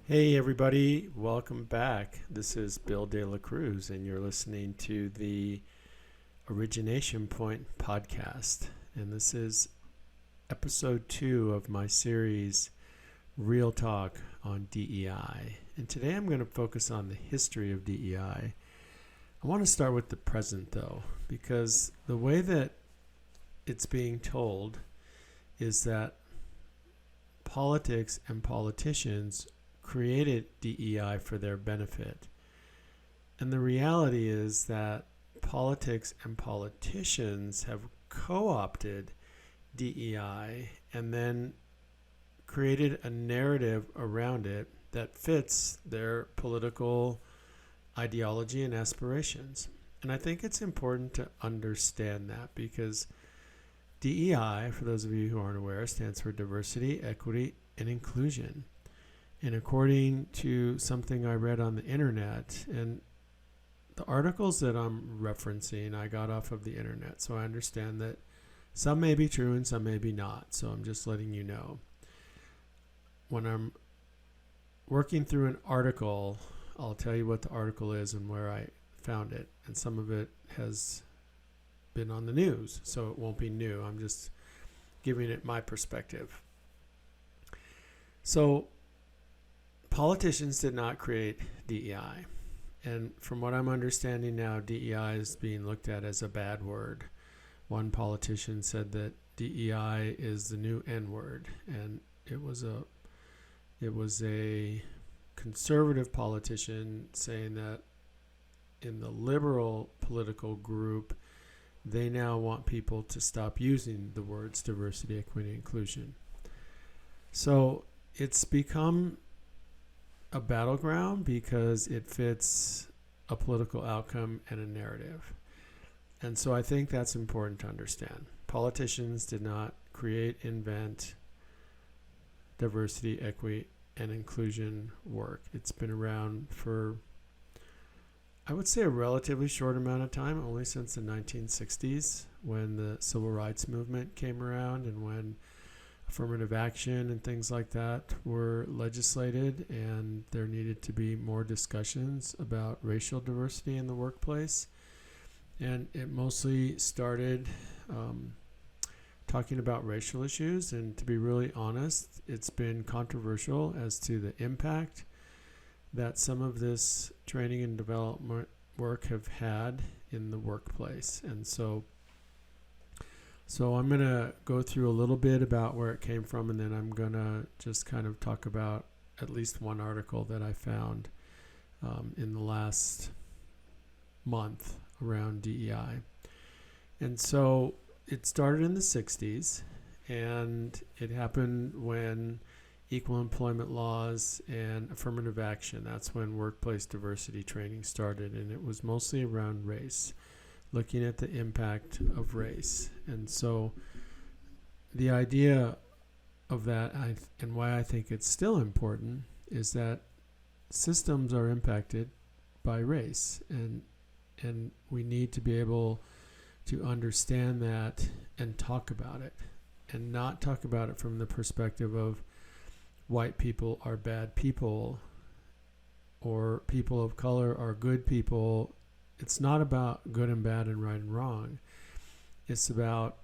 Hey everybody, welcome back. This is Bill De La Cruz, and you're listening to the Origination Point podcast. And this is episode 2 of my series, Real Talk on DEI. And today I'm going to focus on the history of DEI. I want to start with the present though, because the way that it's being told is that politics and politicians created DEI for their benefit. And the reality is that politics and politicians have co-opted DEI and then created a narrative around it that fits their political ideology and aspirations. And I think it's important to understand that because DEI, for those of you who aren't aware, stands for diversity, equity, and inclusion. And according to something I read on the internet, and the articles that I'm referencing, I got off of the internet. So I understand that some may be true and some may be not. So I'm just letting you know. When I'm working through an article, I'll tell you what the article is and where I found it. And some of it has been on the news, so it won't be new. I'm just giving it my perspective. So politicians did not create DEI. And from what I'm understanding now, DEI is being looked at as a bad word. One politician said that DEI is the new N-word, and it was a conservative politician saying that in the liberal political group, they now want people to stop using the words diversity, equity, and inclusion. So it's become a battleground because it fits a political outcome and a narrative. And so I think that's important to understand. Politicians did not create, invent diversity, equity, and inclusion work. It's been around for, I would say, a relatively short amount of time, only since the 1960s when the civil rights movement came around and when affirmative action and things like that were legislated, and there needed to be more discussions about racial diversity in the workplace. And it mostly started talking about racial issues, and to be really honest, it's been controversial as to the impact that some of this training and development work have had in the workplace. And so I'm going to go through a little bit about where it came from, and then I'm going to just kind of talk about at least one article that I found in the last month around DEI. And so it started in the 60s, and it happened when equal employment laws and affirmative action, that's when workplace diversity training started, and it was mostly around race, looking at the impact of race. And so the idea of that, and why I think it's still important, is that systems are impacted by race, and we need to be able to understand that and talk about it, and not talk about it from the perspective of white people are bad people or people of color are good people. It's not about good and bad and right and wrong. It's about,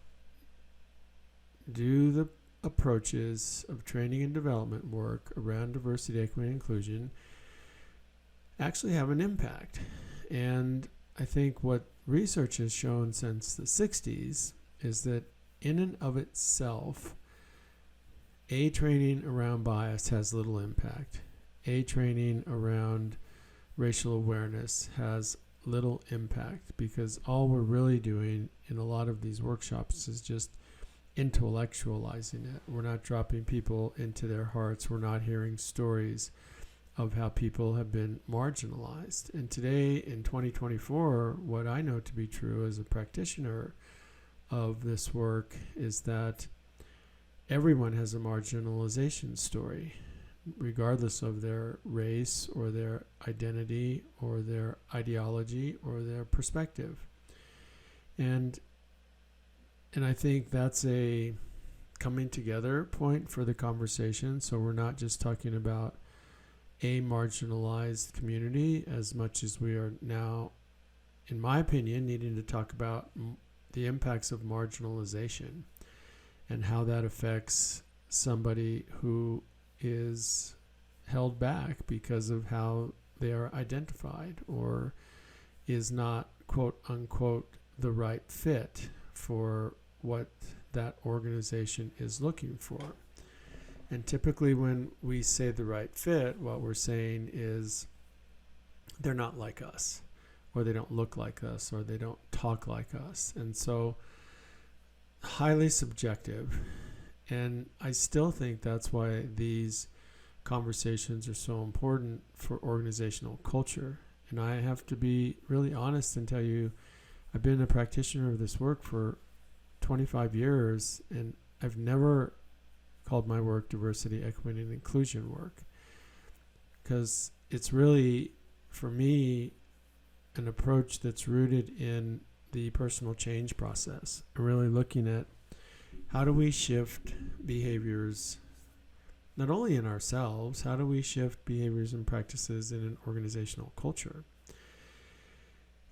do the approaches of training and development work around diversity, equity, and inclusion actually have an impact? And I think what research has shown since the 60s is that in and of itself, a training around bias has little impact. A training around racial awareness has little impact, because all we're really doing in a lot of these workshops is just intellectualizing it. We're not dropping people into their hearts. We're not hearing stories of how people have been marginalized. And today in 2024, what I know to be true as a practitioner of this work is that everyone has a marginalization story, regardless of their race or their identity or their ideology or their perspective. And I think that's a coming together point for the conversation. So we're not just talking about a marginalized community as much as we are now, in my opinion, needing to talk about the impacts of marginalization and how that affects somebody who is held back because of how they are identified or is not, quote unquote, the right fit for what that organization is looking for. And typically when we say the right fit, what we're saying is they're not like us, or they don't look like us, or they don't talk like us. And so highly subjective. And I still think that's why these conversations are so important for organizational culture. And I have to be really honest and tell you, I've been a practitioner of this work for 25 years, and I've never called my work diversity, equity, and inclusion work, because it's really, for me, an approach that's rooted in the personal change process, and really looking at how do we shift behaviors, not only in ourselves, how do we shift behaviors and practices in an organizational culture?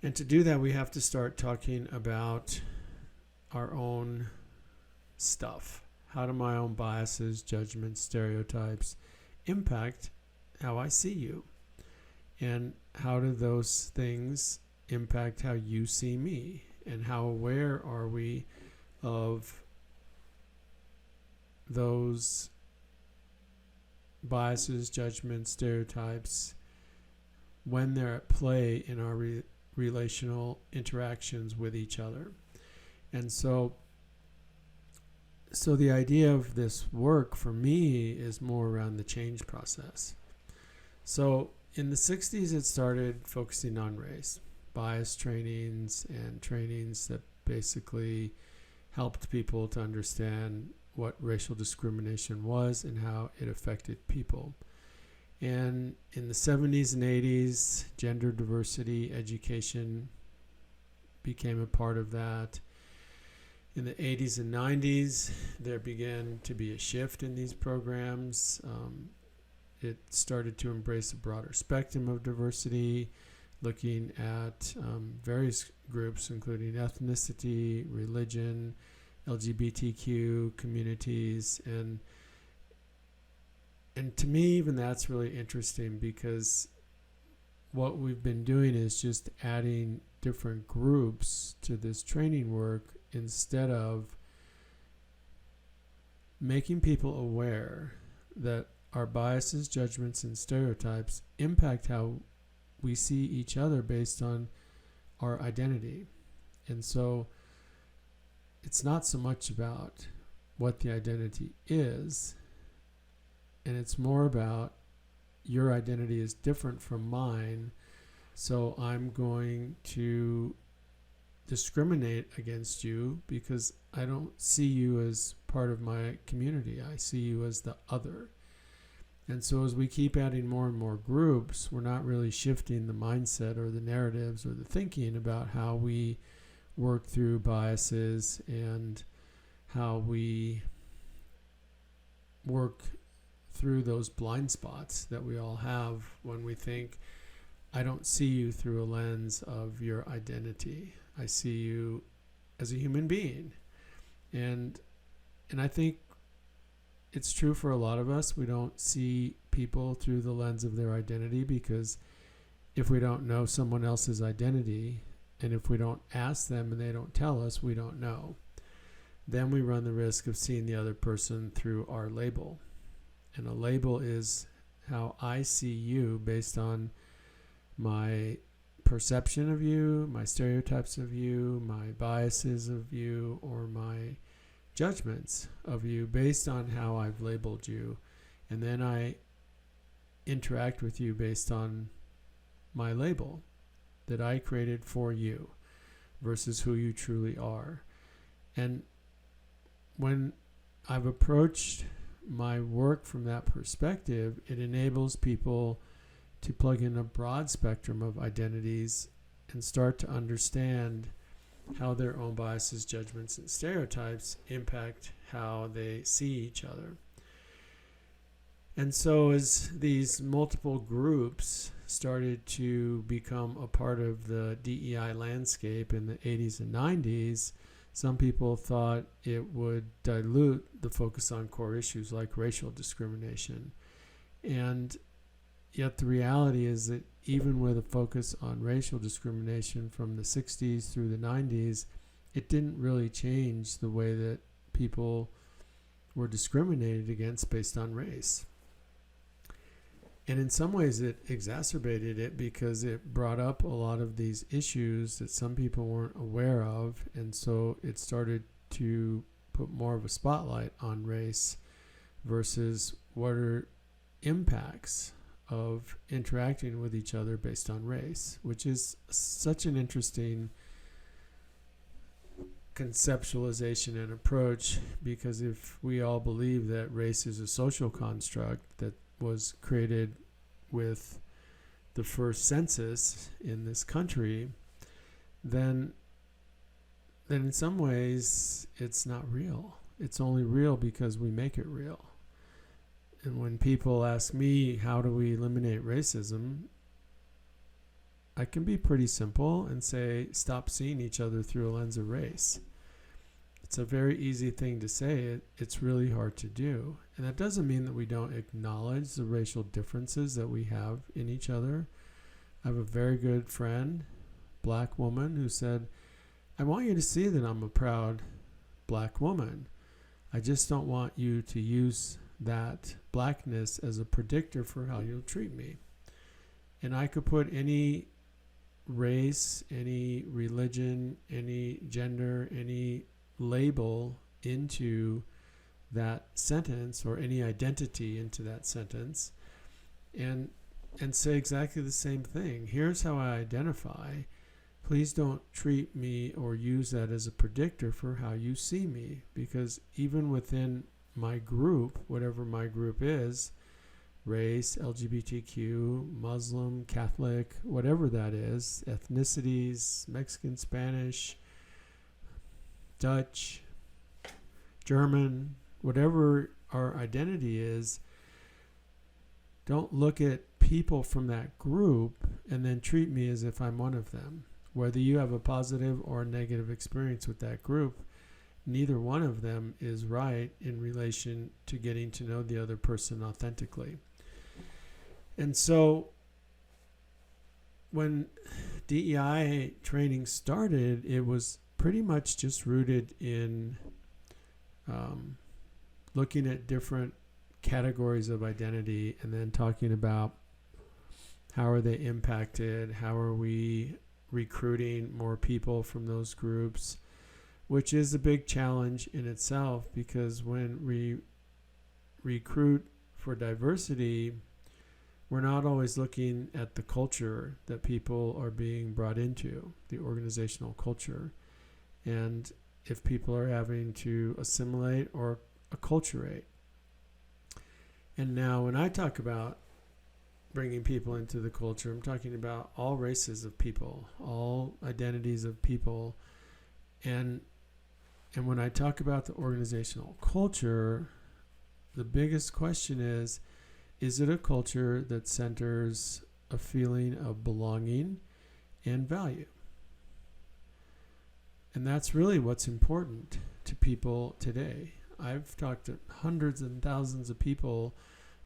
And to do that, we have to start talking about our own stuff. How do my own biases, judgments, stereotypes impact how I see you? And how do those things impact how you see me? And how aware are we of those biases, judgments, stereotypes when they're at play in our relational interactions with each other? And so the idea of this work for me is more around the change process. So in the 60s, it started focusing on race, bias trainings and trainings that basically helped people to understand what racial discrimination was and how it affected people. And in the 70s and 80s, gender diversity education became a part of that. In the 80s and 90s, there began to be a shift in these programs. It started to embrace a broader spectrum of diversity, looking at various groups, including ethnicity, religion, LGBTQ communities, and to me, even that's really interesting, because what we've been doing is just adding different groups to this training work instead of making people aware that our biases, judgments, and stereotypes impact how we see each other based on our identity. And so it's not so much about what the identity is, and it's more about your identity is different from mine, so I'm going to discriminate against you because I don't see you as part of my community. I see you as the other. And so as we keep adding more and more groups, we're not really shifting the mindset or the narratives or the thinking about how we work through biases and how we work through those blind spots that we all have when we think, I don't see you through a lens of your identity. I see you as a human being. And I think it's true for a lot of us. We don't see people through the lens of their identity, because if we don't know someone else's identity, and if we don't ask them and they don't tell us, we don't know. Then we run the risk of seeing the other person through our label. And a label is how I see you based on my perception of you, my stereotypes of you, my biases of you, or my judgments of you based on how I've labeled you. And then I interact with you based on my label that I created for you versus who you truly are. And when I've approached my work from that perspective, it enables people to plug in a broad spectrum of identities and start to understand how their own biases, judgments, and stereotypes impact how they see each other. And so as these multiple groups started to become a part of the DEI landscape in the 80s and 90s, some people thought it would dilute the focus on core issues like racial discrimination. And yet the reality is that even with a focus on racial discrimination from the 60s through the 90s, it didn't really change the way that people were discriminated against based on race. And in some ways it exacerbated it because it brought up a lot of these issues that some people weren't aware of, and so it started to put more of a spotlight on race versus what are impacts of interacting with each other based on race, which is such an interesting conceptualization and approach, because if we all believe that race is a social construct that was created with the first census in this country, then in some ways it's not real. It's only real because we make it real. And when people ask me, how do we eliminate racism, I can be pretty simple and say, stop seeing each other through a lens of race. It's a very easy thing to say. It's really hard to do. And that doesn't mean that we don't acknowledge the racial differences that we have in each other. I have a very good friend, black woman, who said, I want you to see that I'm a proud black woman. I just don't want you to use that blackness as a predictor for how you'll treat me. And I could put any race, any religion, any gender, any label into that sentence, or any identity into that sentence, and say exactly the same thing. Here's how I identify. Please don't treat me or use that as a predictor for how you see me, because even within my group, whatever my group is, race, LGBTQ, Muslim, Catholic, whatever that is, ethnicities, Mexican, Spanish, Dutch, German, whatever our identity is, don't look at people from that group and then treat me as if I'm one of them. Whether you have a positive or a negative experience with that group, neither one of them is right in relation to getting to know the other person authentically. And so when DEI training started, it was pretty much just rooted in looking at different categories of identity and then talking about how are they impacted, how are we recruiting more people from those groups, which is a big challenge in itself, because when we recruit for diversity, we're not always looking at the culture that people are being brought into, the organizational culture, and if people are having to assimilate or acculturate. And now when I talk about bringing people into the culture, I'm talking about all races of people, all identities of people. And when I talk about the organizational culture, the biggest question is it a culture that centers a feeling of belonging and value? And that's really what's important to people today. I've talked to hundreds and thousands of people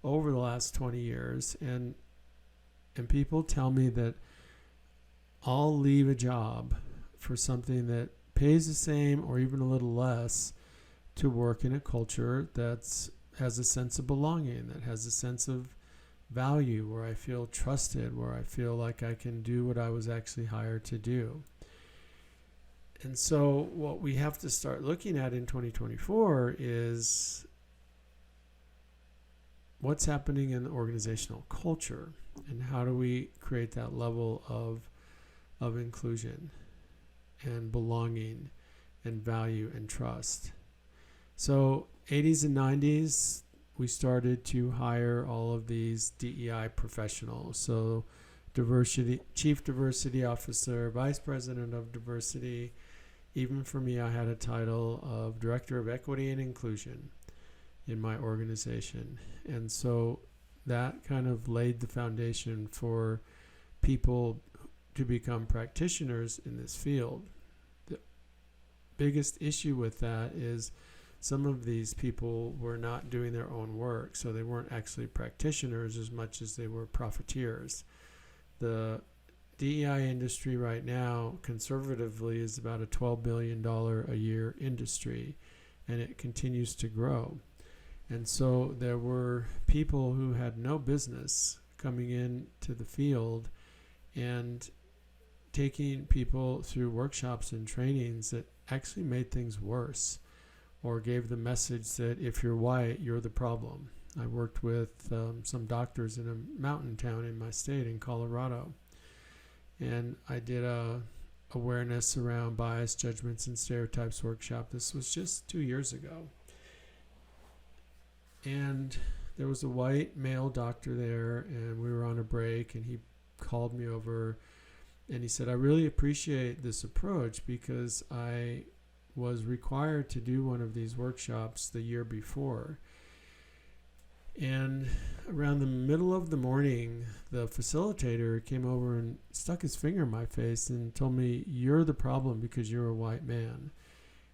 over the last 20 years, and people tell me that I'll leave a job for something that pays the same or even a little less to work in a culture that has a sense of belonging, that has a sense of value, where I feel trusted, where I feel like I can do what I was actually hired to do. And so what we have to start looking at in 2024 is what's happening in the organizational culture, and how do we create that level of inclusion and belonging and value and trust. So 80s and 90s, we started to hire all of these DEI professionals. So diversity, chief diversity officer, vice president of diversity. Even for me, I had a title of director of equity and inclusion. in my organization. And so that kind of laid the foundation for people to become practitioners in this field. The biggest issue with that is some of these people were not doing their own work, so they weren't actually practitioners as much as they were profiteers. The DEI industry right now, conservatively, is about a $12 billion a year industry, and it continues to grow. And so there were people who had no business coming into the field and taking people through workshops and trainings that actually made things worse, or gave the message that if you're white, you're the problem. I worked with some doctors in a mountain town in my state in Colorado, and I did a awareness around bias, judgments, and stereotypes workshop. This was just 2 years ago. And there was a white male doctor there, and we were on a break, and he called me over, and he said, I really appreciate this approach because I was required to do one of these workshops the year before. And around the middle of the morning, the facilitator came over and stuck his finger in my face and told me, you're the problem because you're a white man.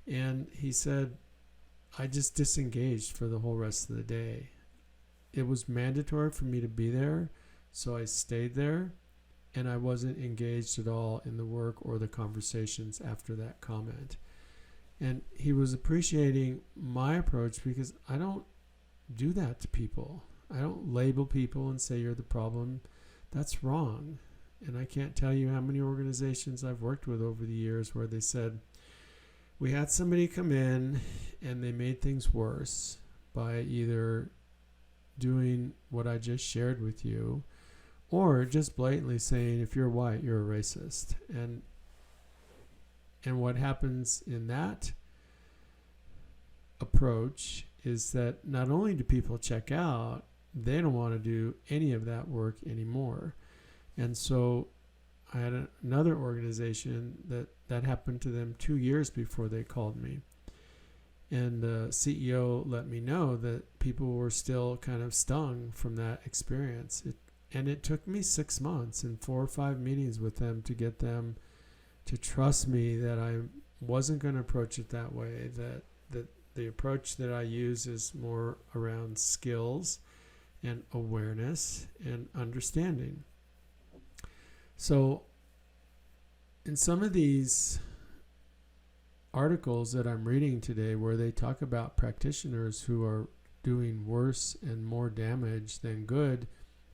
And he said, I just disengaged for the whole rest of the day. It was mandatory for me to be there, so I stayed there, and I wasn't engaged at all in the work or the conversations after that comment. And he was appreciating my approach because I don't do that to people. I don't label people and say you're the problem. That's wrong. And I can't tell you how many organizations I've worked with over the years where they said, we had somebody come in and they made things worse by either doing what I just shared with you or just blatantly saying, if you're white, you're a racist. And what happens in that approach is that not only do people check out, they don't want to do any of that work anymore. And so I had another organization that happened to them 2 years before they called me. And the CEO let me know that people were still kind of stung from that experience. And it took me 6 months and 4 or 5 meetings with them to get them to trust me that I wasn't going to approach it that way, that the approach that I use is more around skills and awareness and understanding. So in some of these articles that I'm reading today where they talk about practitioners who are doing worse and more damage than good,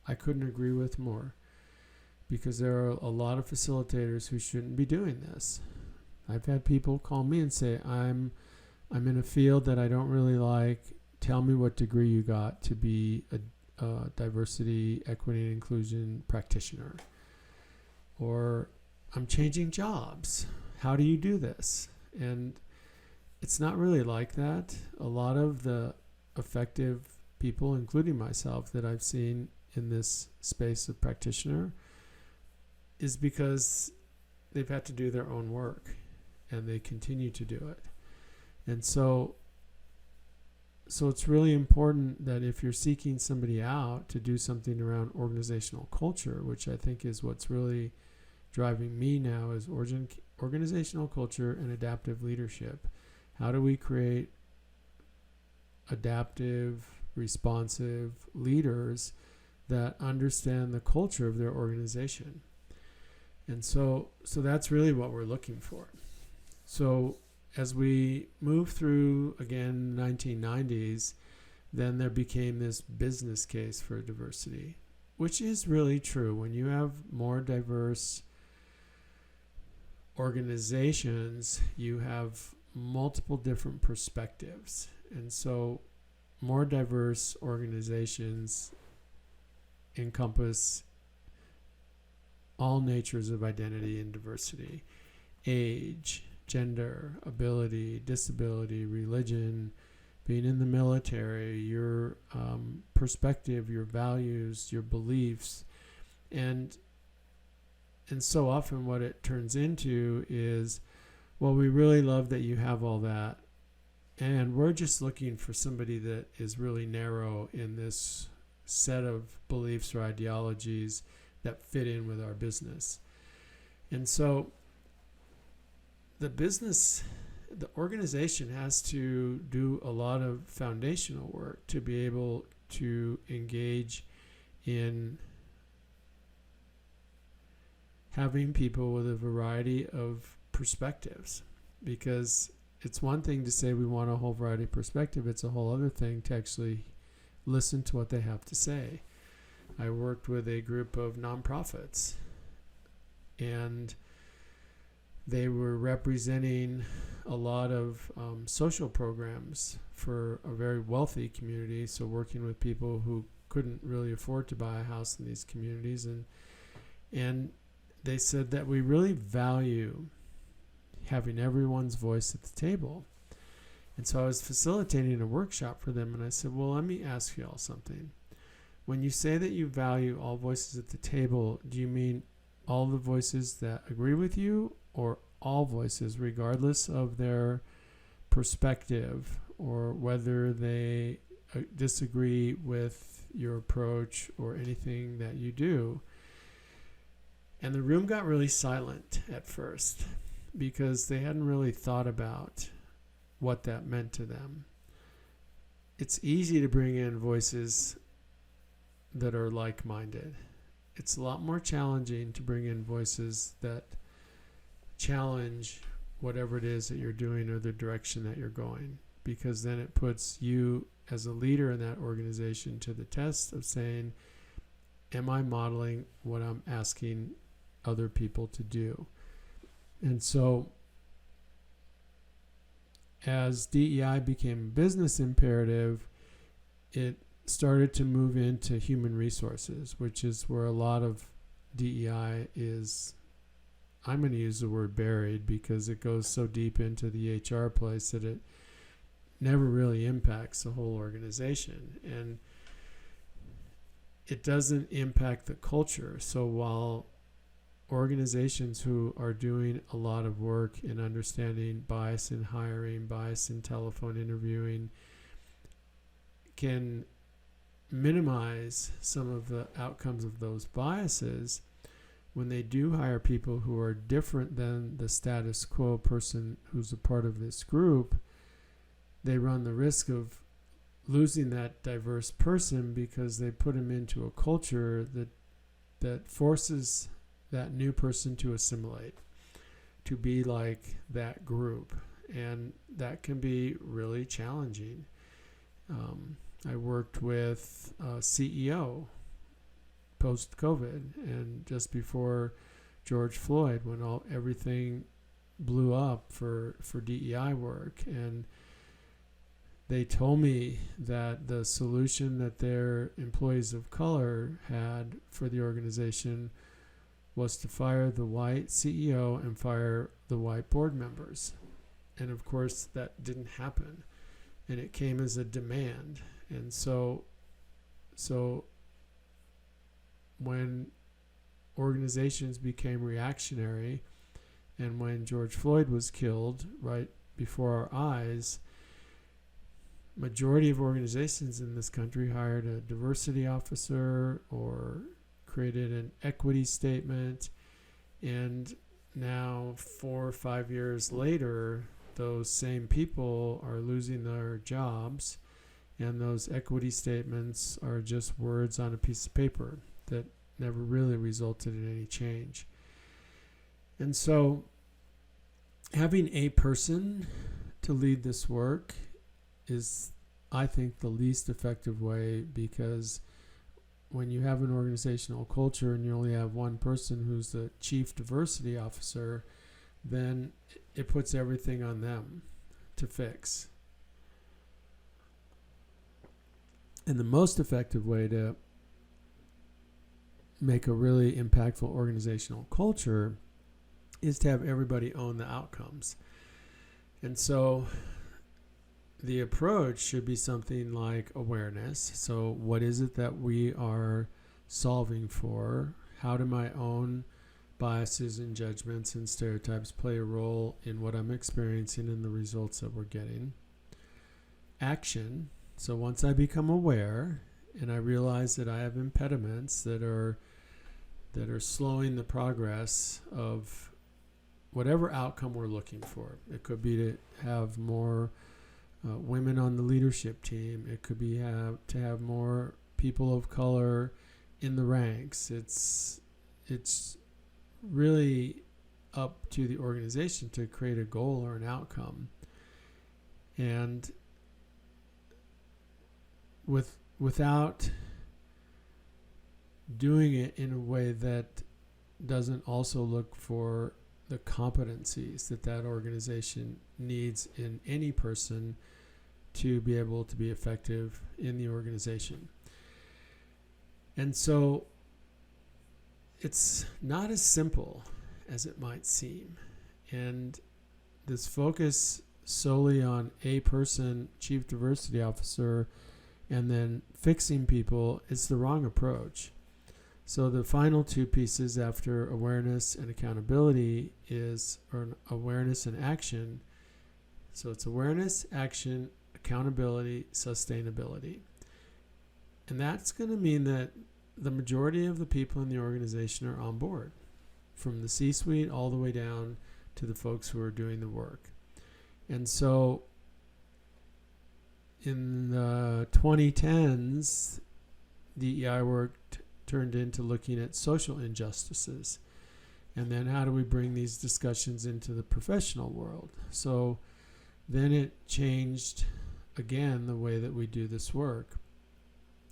I couldn't agree with more, because there are a lot of facilitators who shouldn't be doing this. I've had people call me and say, I'm in a field that I don't really like. Tell me what degree you got to be a diversity, equity, and inclusion practitioner. Or I'm changing jobs. How do you do this? And it's not really like that. A lot of the effective people, including myself, that I've seen in this space of practitioner is because they've had to do their own work and they continue to do it. And so it's really important that if you're seeking somebody out to do something around organizational culture, which I think is what's really driving me now, is organizational culture and adaptive leadership. How do we create adaptive, responsive leaders that understand the culture of their organization? And so that's really what we're looking for. So as we move through, again, 1990s, then there became this business case for diversity, which is really true. When you have more diverse organizations, you have multiple different perspectives. And so more diverse organizations encompass all natures of identity and diversity: age, gender, ability, disability, religion, being in the military, your perspective, your values, your beliefs. And so often what it turns into is, well, we really love that you have all that, And we're just looking for somebody that is really narrow in this set of beliefs or ideologies that fit in with our business. And so the organization has to do a lot of foundational work to be able to engage in having people with a variety of perspectives. Because it's one thing to say we want a whole variety of perspective. It's a whole other thing to actually listen to what they have to say. I worked with a group of nonprofits, and they were representing a lot of social programs for a very wealthy community, so working with people who couldn't really afford to buy a house in these communities. And they said that we really value having everyone's voice at the table. And so I was facilitating a workshop for them, and I said, well, let me ask you all something. When you say that you value all voices at the table, do you mean all the voices that agree with you, or all voices regardless of their perspective, or whether they disagree with your approach or anything that you do? And the room got really silent at first, because they hadn't really thought about what that meant to them. It's easy to bring in voices that are like-minded. It's a lot more challenging to bring in voices that challenge whatever it is that you're doing or the direction that you're going, because then it puts you as a leader in that organization to the test of saying, am I modeling what I'm asking other people to do? And so as DEI became a business imperative, it started to move into human resources, which is where a lot of DEI is, I'm going to use the word buried, because it goes so deep into the HR place that it never really impacts the whole organization. And it doesn't impact the culture. So while organizations who are doing a lot of work in understanding bias in hiring, bias in telephone interviewing, can minimize some of the outcomes of those biases, when they do hire people who are different than the status quo person who's a part of this group, they run the risk of losing that diverse person, because they put them into a culture that forces that new person to assimilate, to be like that group. And that can be really challenging. I worked with a CEO post-COVID, and just before George Floyd, when everything blew up for DEI work. And they told me that the solution that their employees of color had for the organization was to fire the white CEO and fire the white board members. And of course, that didn't happen. And it came as a demand. And so when organizations became reactionary, and when George Floyd was killed right before our eyes, majority of organizations in this country hired a diversity officer or created an equity statement. And now 4 or 5 years later, those same people are losing their jobs, and those equity statements are just words on a piece of paper that never really resulted in any change. And so having a person to lead this work is, I think, the least effective way, because when you have an organizational culture and you only have one person who's the chief diversity officer, then it puts everything on them to fix. And the most effective way to make a really impactful organizational culture is to have everybody own the outcomes. And so the approach should be something like awareness. So what is it that we are solving for? How do my own biases and judgments and stereotypes play a role in what I'm experiencing and the results that we're getting? action. So once I become aware and I realize that I have impediments that are slowing the progress of whatever outcome we're looking for. It could be to have more women on the leadership team. It could be to have more people of color in the ranks. It's really up to the organization to create a goal or an outcome. And without doing it in a way that doesn't also look for the competencies that organization needs in any person to be able to be effective in the organization. And so it's not as simple as it might seem. And this focus solely on a person, chief diversity officer, and then fixing people is the wrong approach. So the final two pieces after awareness and accountability or awareness and action. So it's awareness, action, accountability, sustainability. And that's going to mean that the majority of the people in the organization are on board, from the C-suite all the way down to the folks who are doing the work. And so in the 2010s, DEI work turned into looking at social injustices. And then how do we bring these discussions into the professional world? So then it changed again the way that we do this work.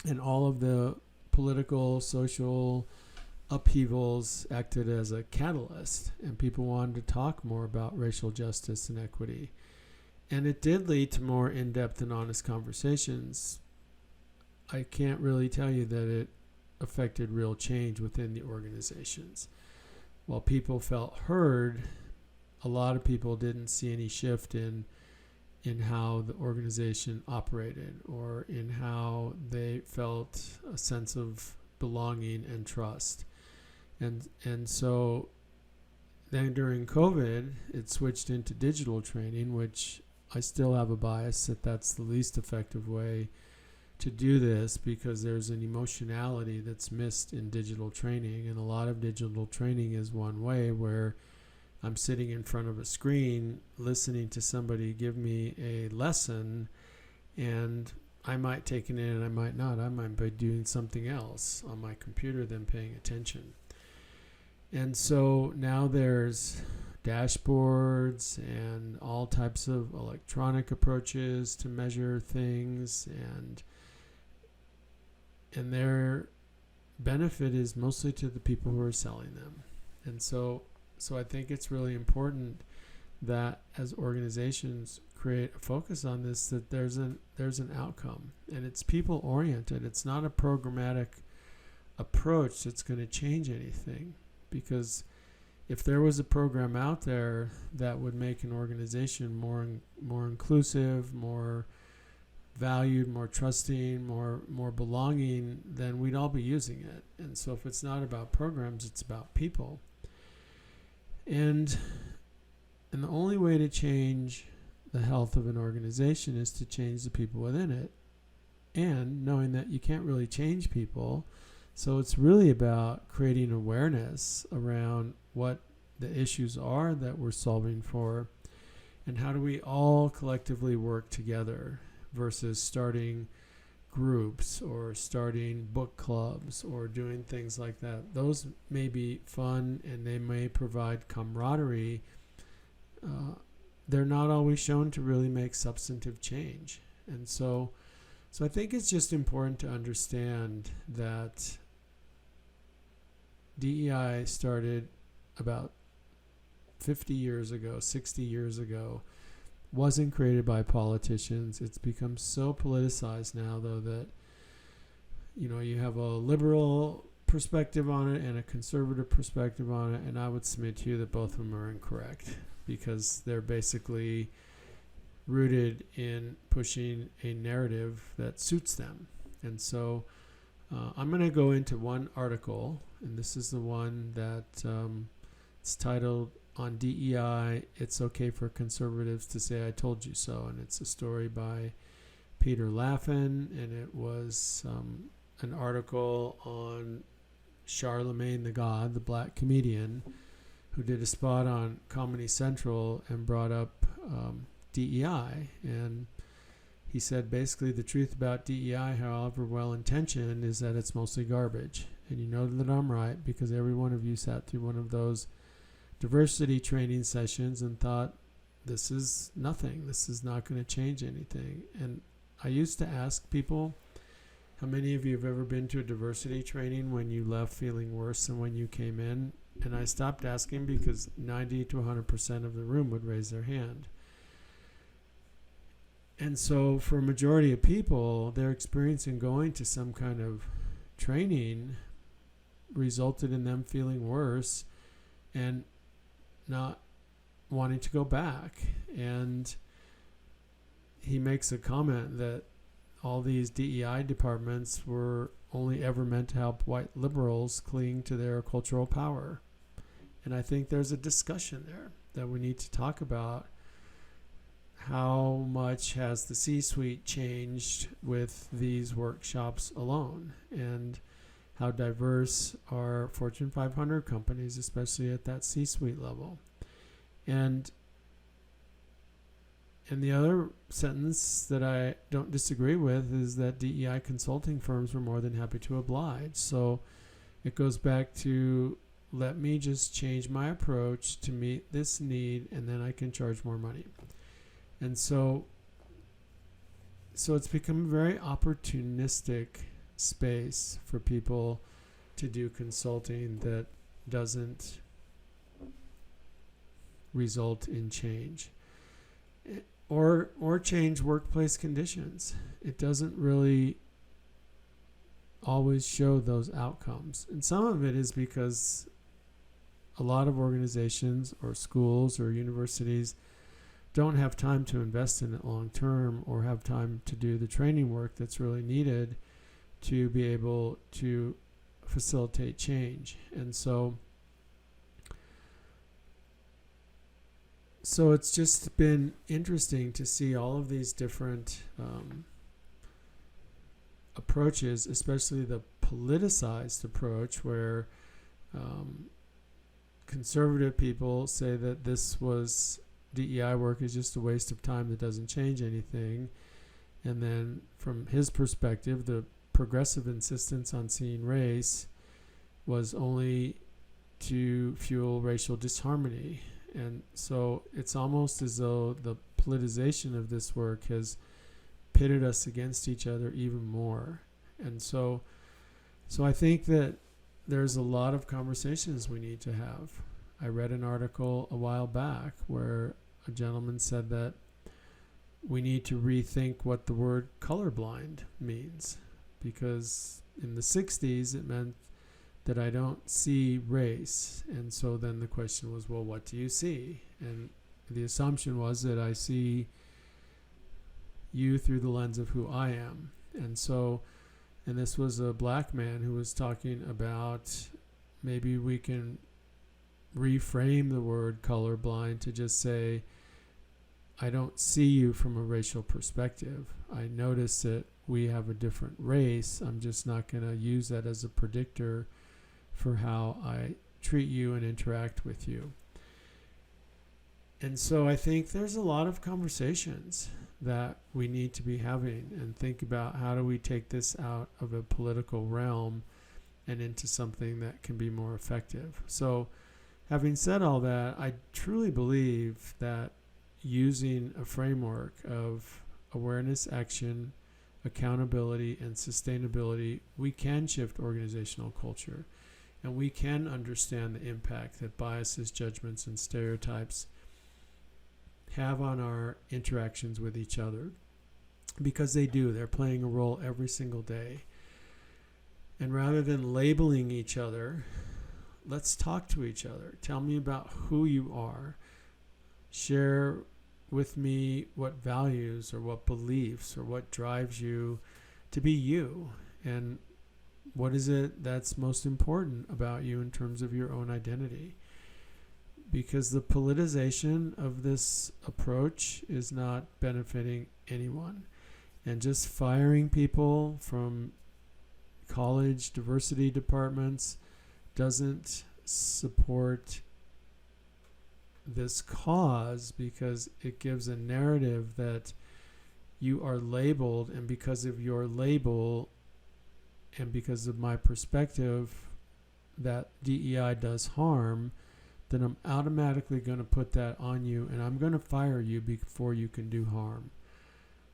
And all of the political, social upheavals acted as a catalyst, and people wanted to talk more about racial justice and equity. And it did lead to more in-depth and honest conversations. I can't really tell you that it affected real change within the organizations. While people felt heard, a lot of people didn't see any shift in how the organization operated or in how they felt a sense of belonging and trust. And so then during COVID, it switched into digital training, which I still have a bias that that's the least effective way to do this, because there's an emotionality that's missed in digital training. And a lot of digital training is one way, where I'm sitting in front of a screen listening to somebody give me a lesson, and I might take it in and I might not. I might be doing something else on my computer than paying attention. And so now there's dashboards and all types of electronic approaches to measure things, and their benefit is mostly to the people who are selling them. And so I think it's really important that as organizations create a focus on this, that there's an outcome, and it's people oriented. It's not a programmatic approach that's going to change anything, because if there was a program out there that would make an organization more inclusive, more valued, more trusting, more belonging, then we'd all be using it. And so if it's not about programs, it's about people. And the only way to change the health of an organization is to change the people within it, and knowing that you can't really change people. So it's really about creating awareness around what the issues are that we're solving for, and how do we all collectively work together, versus starting groups or starting book clubs or doing things like that. Those may be fun and they may provide camaraderie. They're not always shown to really make substantive change. And so I think it's just important to understand that DEI started about 50 years ago, 60 years ago, wasn't created by politicians. It's become so politicized now, though, that you have a liberal perspective on it and a conservative perspective on it, and I would submit to you that both of them are incorrect, because they're basically rooted in pushing a narrative that suits them. And so I'm going to go into one article, and this is the one that it's titled, "On DEI, It's Okay for Conservatives to Say I Told You So," and it's a story by Peter Laffin, and it was an article on Charlemagne the God, the black comedian, who did a spot on Comedy Central and brought up DEI. And he said basically the truth about DEI, however well-intentioned, is that it's mostly garbage. And you know that I'm right, because every one of you sat through one of those diversity training sessions and thought, this is nothing. This is not going to change anything. And I used to ask people, how many of you have ever been to a diversity training when you left feeling worse than when you came in? And I stopped asking because 90 to 100% of the room would raise their hand. And so for a majority of people, their experience in going to some kind of training resulted in them feeling worse and not wanting to go back. And he makes a comment that all these DEI departments were only ever meant to help white liberals cling to their cultural power. And I think there's a discussion there that we need to talk about. How much has the C-suite changed with these workshops alone? And how diverse are Fortune 500 companies, especially at that C-suite level? And the other sentence that I don't disagree with is that DEI consulting firms were more than happy to oblige. So it goes back to, let me just change my approach to meet this need, and then I can charge more money. And so it's become a very opportunistic space for people to do consulting that doesn't result in change or change workplace conditions. It doesn't really always show those outcomes. And some of it is because a lot of organizations or schools or universities don't have time to invest in it long term, or have time to do the training work that's really needed to be able to facilitate change. And so it's just been interesting to see all of these different approaches, especially the politicized approach where conservative people say that this was DEI work is just a waste of time that doesn't change anything. And then from his perspective, the progressive insistence on seeing race was only to fuel racial disharmony. And so it's almost as though the politicization of this work has pitted us against each other even more. And so I think that there's a lot of conversations we need to have. I read an article a while back where a gentleman said that we need to rethink what the word colorblind means, because in the 60s it meant that I don't see race. And so then the question was, well, what do you see? And the assumption was that I see you through the lens of who I am. And this was a black man who was talking about maybe we can reframe the word colorblind to just say, I don't see you from a racial perspective. I notice that we have a different race. I'm just not going to use that as a predictor for how I treat you and interact with you. And so I think there's a lot of conversations that we need to be having and think about, how do we take this out of a political realm and into something that can be more effective. So having said all that, I truly believe that using a framework of awareness, action, accountability, and sustainability, we can shift organizational culture. And we can understand the impact that biases, judgments, and stereotypes have on our interactions with each other. Because they do. They're playing a role every single day. And rather than labeling each other, let's talk to each other. Tell me about who you are. Share with me what values or what beliefs or what drives you to be you. And what is it that's most important about you in terms of your own identity? Because the politicization of this approach is not benefiting anyone. And just firing people from college diversity departments doesn't support this cause, because it gives a narrative that you are labeled, and because of your label and because of my perspective that DEI does harm, then I'm automatically going to put that on you, and I'm going to fire you before you can do harm.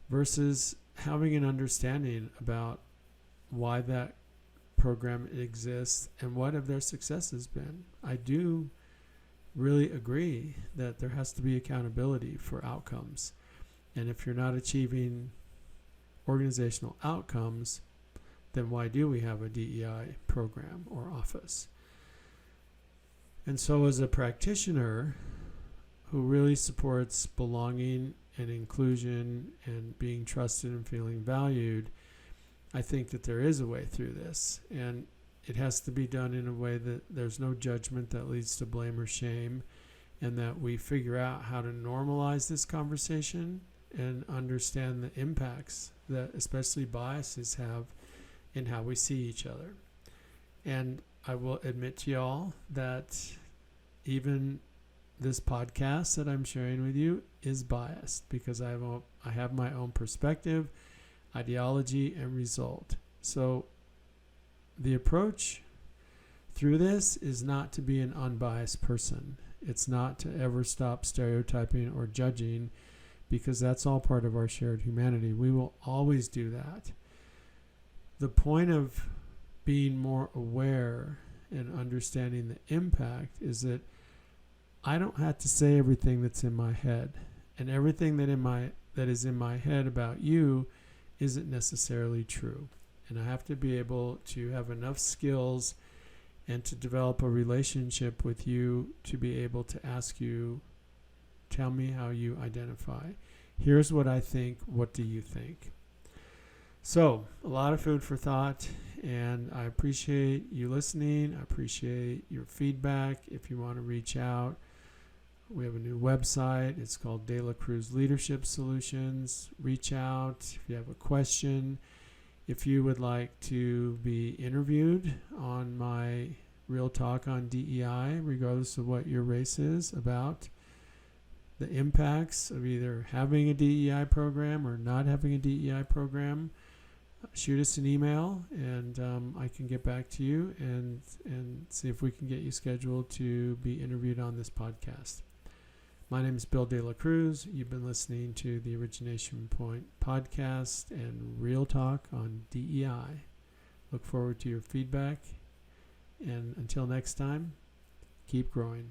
Versus having an understanding about why that program exists and what have their successes been. I do really agree that there has to be accountability for outcomes. And if you're not achieving organizational outcomes, then why do we have a DEI program or office? And so as a practitioner who really supports belonging and inclusion and being trusted and feeling valued, I think that there is a way through this. And it has to be done in a way that there's no judgment that leads to blame or shame, and that we figure out how to normalize this conversation and understand the impacts that especially biases have in how we see each other. And I will admit to y'all that even this podcast that I'm sharing with you is biased, because I have my own perspective, ideology, and result. So the approach through this is not to be an unbiased person. It's not to ever stop stereotyping or judging, because that's all part of our shared humanity. We will always do that. The point of being more aware and understanding the impact is that I don't have to say everything that's in my head, and everything that is in my head about you isn't necessarily true. And I have to be able to have enough skills and to develop a relationship with you to be able to ask you, tell me how you identify. Here's what I think. What do you think? So, a lot of food for thought, and I appreciate you listening. I appreciate your feedback. If you want to reach out, we have a new website. It's called De La Cruz Leadership Solutions. Reach out if you have a question. If you would like to be interviewed on my Real Talk on DEI, regardless of what your race is, about the impacts of either having a DEI program or not having a DEI program, shoot us an email, and I can get back to you and see if we can get you scheduled to be interviewed on this podcast. My name is Bill De La Cruz. You've been listening to the Origination Point podcast and Real Talk on DEI. Look forward to your feedback, and until next time, keep growing.